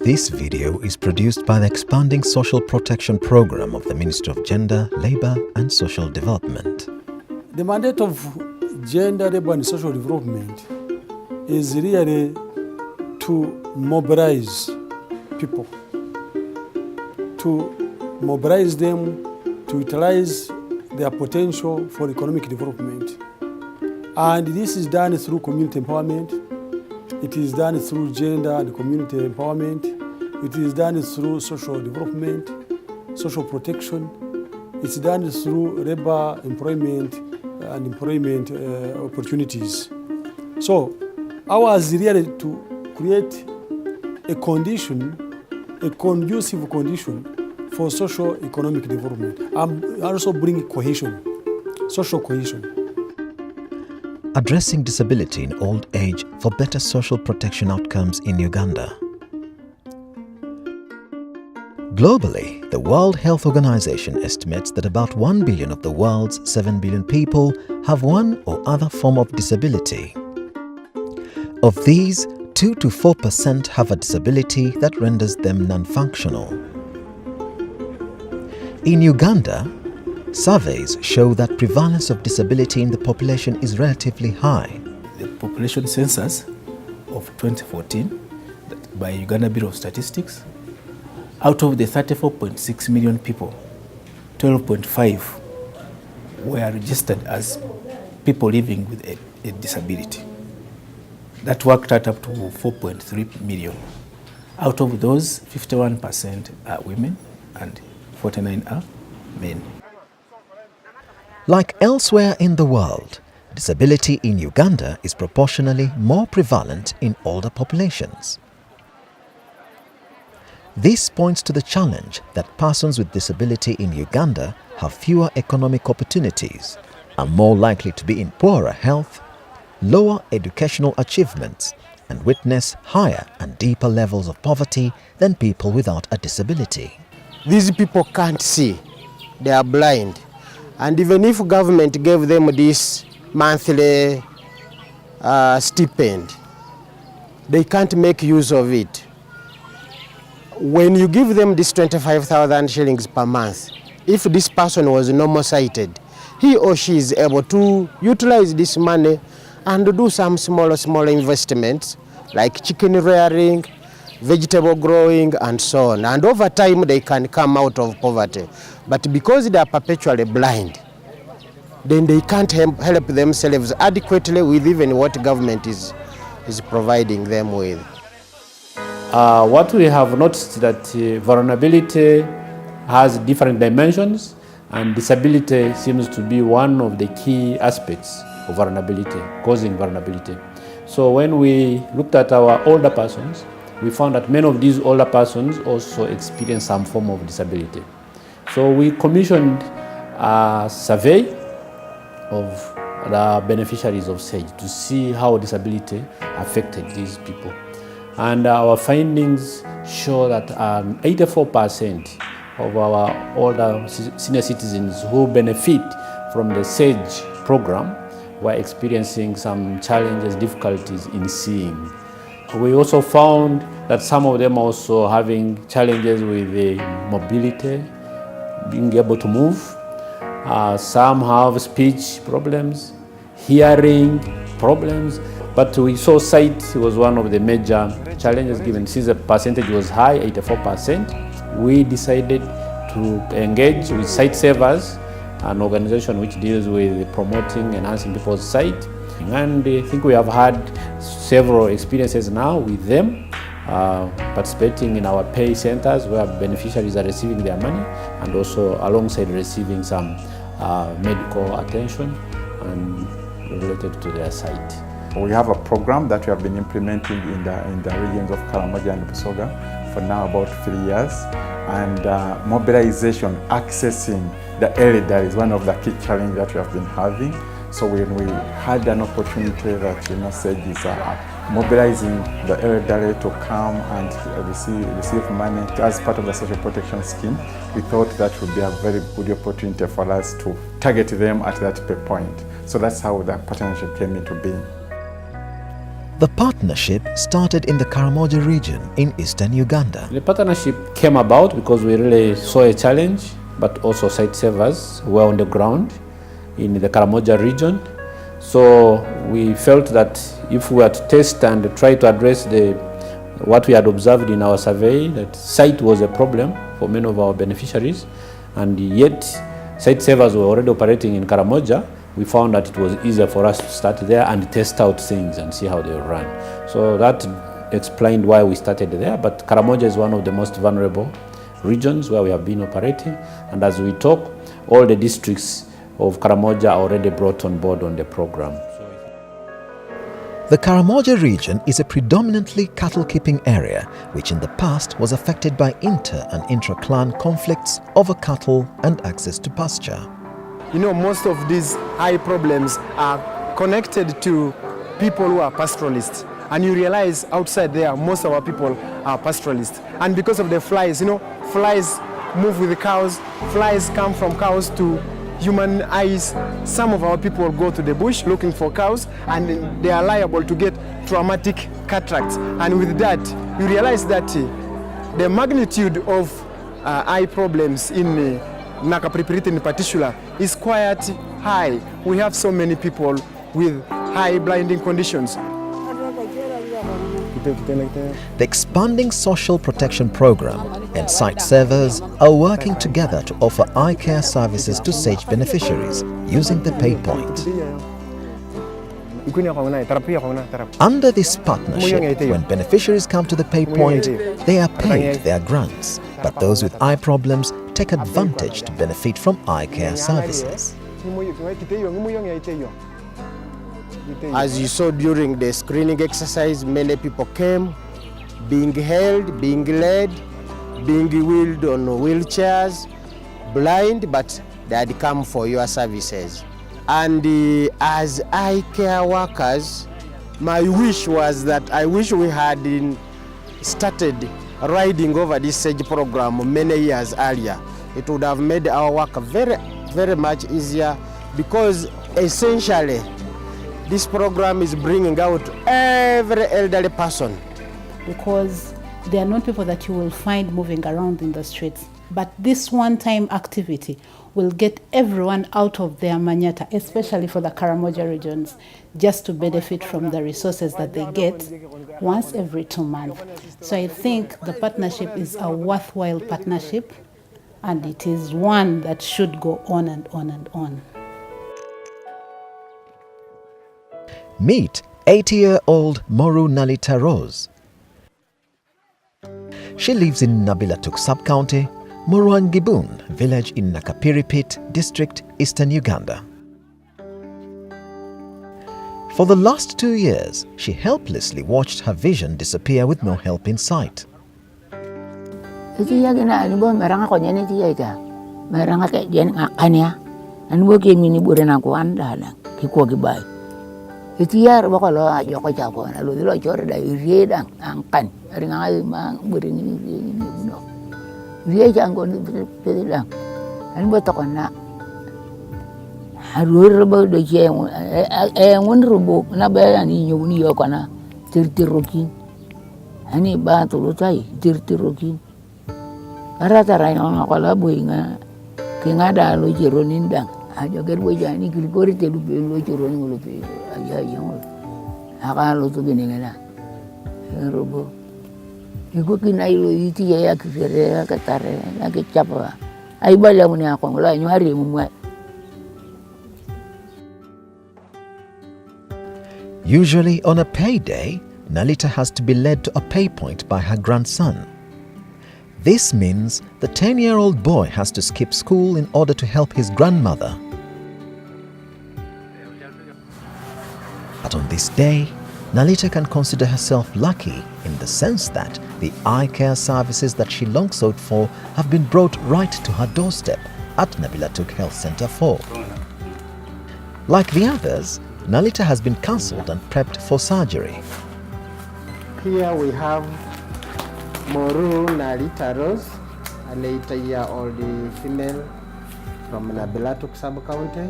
This video is produced by the Expanding Social Protection Program of the Ministry of Gender, Labour and Social Development. The mandate of Gender, Labour and Social Development is really to mobilize people, to mobilize them to utilize their potential for economic development. And this is done through community empowerment. It is done through gender and community empowerment. It is done through social development, social protection. It's done through labor employment and employment opportunities. So ours is really to create a condition, a conducive condition for socio-economic development and also bring cohesion, social cohesion. Addressing disability in old age for better social protection outcomes in Uganda. Globally, the World Health Organization estimates that about 1 billion of the world's 7 billion people have one or other form of disability. Of these, 2 to 4% have a disability that renders them non-functional. In Uganda, surveys show that prevalence of disability in the population is relatively high. The population census of 2014 by Uganda Bureau of Statistics, out of the 34.6 million people, 12.5 were registered as people living with a disability. That worked out up to 4.3 million. Out of those, 51% are women and 49% are men. Like elsewhere in the world, disability in Uganda is proportionally more prevalent in older populations. This points to the challenge that persons with disability in Uganda have fewer economic opportunities, are more likely to be in poorer health, lower educational achievements, and witness higher and deeper levels of poverty than people without a disability. These people can't see, they are blind. And even if government gave them this monthly stipend, they can't make use of it. When you give them this 25,000 shillings per month, if this person was normal sighted, he or she is able to utilize this money and do some smaller investments like chicken rearing, vegetable growing and so on. And over time they can come out of poverty. But because they are perpetually blind, then they can't help themselves adequately with even what government is providing them with. What we have noticed that vulnerability has different dimensions, and disability seems to be one of the key aspects of vulnerability, causing vulnerability. So when we looked at our older persons, we found that many of these older persons also experience some form of disability. So we commissioned a survey of the beneficiaries of SAGE to see how disability affected these people. And our findings show that 84% of our older senior citizens who benefit from the SAGE program were experiencing some challenges, difficulties in seeing. We also found that some of them also having challenges with the mobility, being able to move. Some have speech problems, hearing problems, but we saw sight was one of the major challenges given since the percentage was high, 84%. We decided to engage with Sight Savers, an organization which deals with promoting, enhancing people's sight. And I think we have had several experiences now with them, participating in our pay centers where beneficiaries are receiving their money and also alongside receiving some medical attention and related to their sight. We have a program that we have been implementing in the regions of Karamoja and Busoga for now about 3 years. And mobilization, accessing the elderly is one of the key challenges that we have been having. So when we had an opportunity that SAGE is mobilizing the elderly to come and receive money as part of the social protection scheme, we thought that would be a very good opportunity for us to target them at that point. So that's how the partnership came into being. The partnership started in the Karamoja region in eastern Uganda. The partnership came about because we really saw a challenge, but also site savers were on the ground in the Karamoja region. So we felt that if we had to test and try to address what we had observed in our survey, that site was a problem for many of our beneficiaries, and yet site savers were already operating in Karamoja, we found that it was easier for us to start there and test out things and see how they run. So that explained why we started there, but Karamoja is one of the most vulnerable regions where we have been operating, and as we talk, all the districts of Karamoja are already brought on board on the program. The Karamoja region is a predominantly cattle-keeping area, which in the past was affected by inter- and intra-clan conflicts over cattle and access to pasture. You know, most of these eye problems are connected to people who are pastoralists. And you realize outside there, most of our people are pastoralists. And because of the flies, you know, flies move with the cows, flies come from cows to human eyes. Some of our people go to the bush looking for cows, and they are liable to get traumatic cataracts. And with that, you realize that the magnitude of eye problems in Nakapripiriti in particular is quite high. We have so many people with high blinding conditions. The expanding social protection program and site servers are working together to offer eye care services to SAGE beneficiaries using the pay point. Under this partnership, when beneficiaries come to the pay point, they are paid their grants, but those with eye problems take advantage to benefit from eye care services. As you saw during the screening exercise, many people came, being held, being led, being wheeled on wheelchairs, blind, but they had come for your services. And as eye care workers, my wish was that I wish we had started riding over this SAGE program many years earlier. It would have made our work very, very much easier, because essentially this program is bringing out every elderly person. Because they are not people that you will find moving around in the streets. But this one-time activity will get everyone out of their manyata, especially for the Karamoja regions, just to benefit from the resources that they get once every 2 months. So I think the partnership is a worthwhile partnership, and it is one that should go on and on and on. Meet 80-year-old Moru Nalita Rose. She lives in Nabilatuk sub-county, Moruangibun village in Nakapiripit district, eastern Uganda. For the last 2 years, she helplessly watched her vision disappear with no help in sight. Itiar bakalo ajo ko jago na lo dilo chore da iriedang angkan ringa ma buring ni no rie jango ni pedang an boto kona harur ba do je ngun rubo na ba ni nyuni yo kana tirtirokin ani ba to lo tai tirtirokin arata ra no kala buinga kinga da lo jero nindang ajo ger bo jani gilgori te lu lo jero ni lo pe aja yang akan lo tu gini ngana robo iku kinai lo iti ya kifere katare na kecapa ai bala muni ako ngola nyari mumwa. Usually on a payday, Nalita has to be led to a pay point by her grandson. This means the 10-year-old boy has to skip school in order to help his grandmother. But on this day, Nalita can consider herself lucky in the sense that the eye care services that she long sought for have been brought right to her doorstep at Nabilatuk Health Center 4. Like the others, Nalita has been cancelled and prepped for surgery. Here we have Moru Nalita Rose, an 80-year-old female from Nabilatuk sub-county,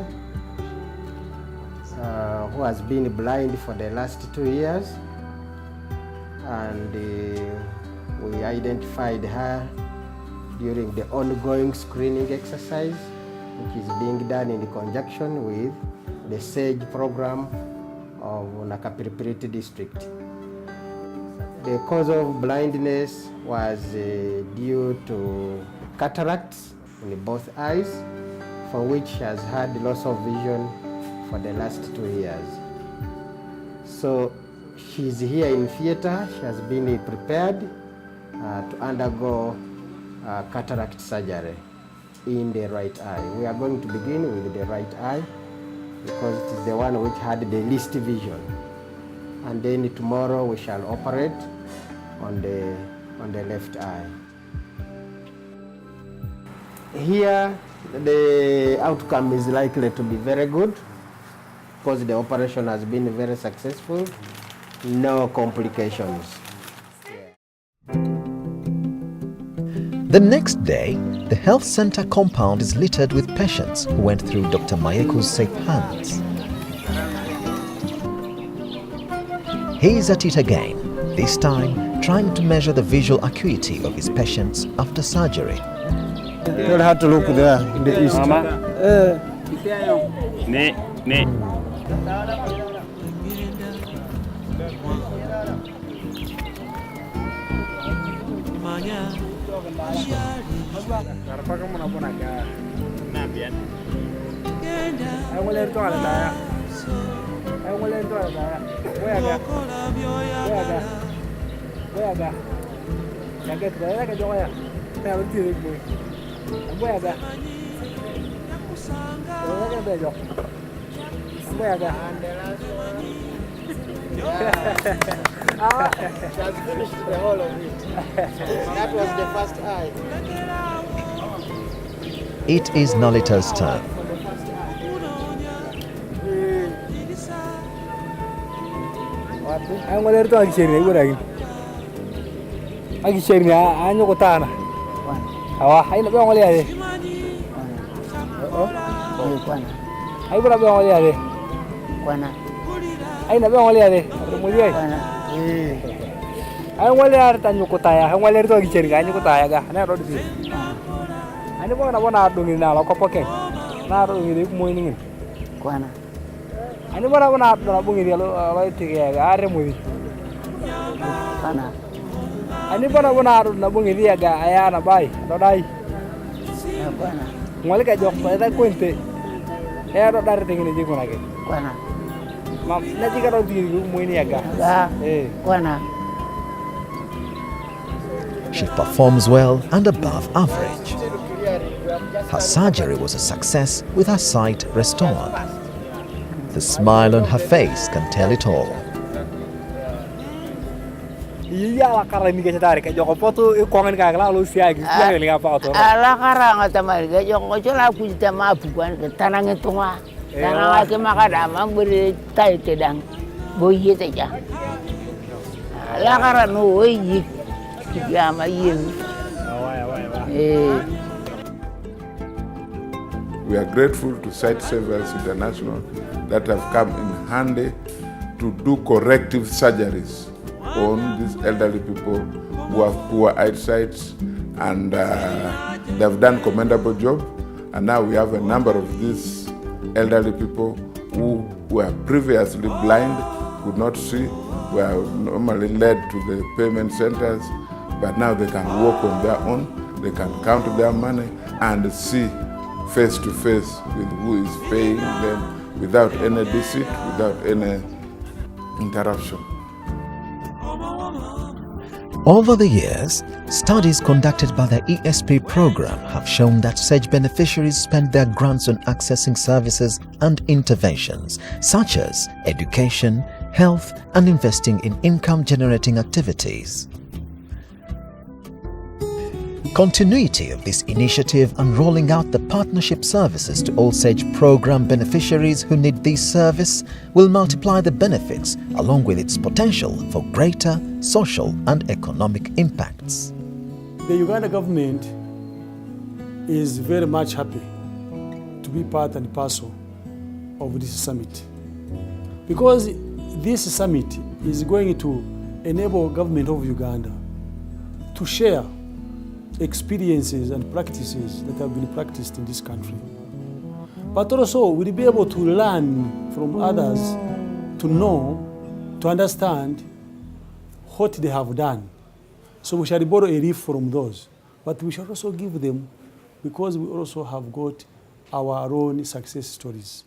who has been blind for the last 2 years. and we identified her during the ongoing screening exercise, which is being done in conjunction with the SAGE program of Nakapiripiriti district. The cause of blindness was due to cataracts in both eyes, for which she has had loss of vision for the last 2 years. So she's here in theater. She has been prepared to undergo cataract surgery in the right eye. We are going to begin with the right eye because it is the one which had the least vision. And then tomorrow we shall operate on the left eye. Here the outcome is likely to be very good because the operation has been very successful, no complications. The next day, the health center compound is littered with patients who went through Dr. Mayeko's safe hands. He is at it again, this time trying to measure the visual acuity of his patients after surgery. Tell her to look there in the east. She has finished the whole of it. That was the first eye. It is Nalita's turn. I'm going to Agisheri. Agisheri, I know Kotana. I know only a day. I would have only a day. I never only a day. I want to tell you Kotaya. I want to Agisheri. I know Kotayaga. I never did. I never want to do it now. Copoke. Not only morning. I never want to bring the light together. I remove it. I never want to bring the other. I am a buy. Don't I? Well, I don't play that quinte. I don't have anything in the Jiguna again. Mam, let's get out the room when you got. She performs well and above average. Her surgery was a success with her sight restored. The smile on her face can tell it all. Iya karena ini kita tarik Joko foto kongen kagak lalu siang siang ini apa foto. Ala karang atamari ke Joko cola aku jama bukan ke tanang itu mah. Tanang aku makadama beri tai tedang boye teja. Ala karang no yi jama yin. We are grateful to Sight Savers International that have come in handy to do corrective surgeries on these elderly people who have poor eyesight, and they have done a commendable job. And now we have a number of these elderly people who were previously blind, could not see, were normally led to the payment centers, but now they can walk on their own, they can count their money and see face to face with who is paying them without any deceit, without any interruption. Over the years, studies conducted by the ESP program have shown that SAGE beneficiaries spend their grants on accessing services and interventions such as education, health, and investing in income-generating activities. Continuity of this initiative and rolling out the partnership services to all SAGE program beneficiaries who need this service will multiply the benefits along with its potential for greater social and economic impacts. The Uganda government is very much happy to be part and parcel of this summit, because this summit is going to enable government of Uganda to share experiences and practices that have been practiced in this country. But also, we'll be able to learn from others, to know, to understand what they have done. So we shall borrow a leaf from those. But we shall also give them, because we also have got our own success stories.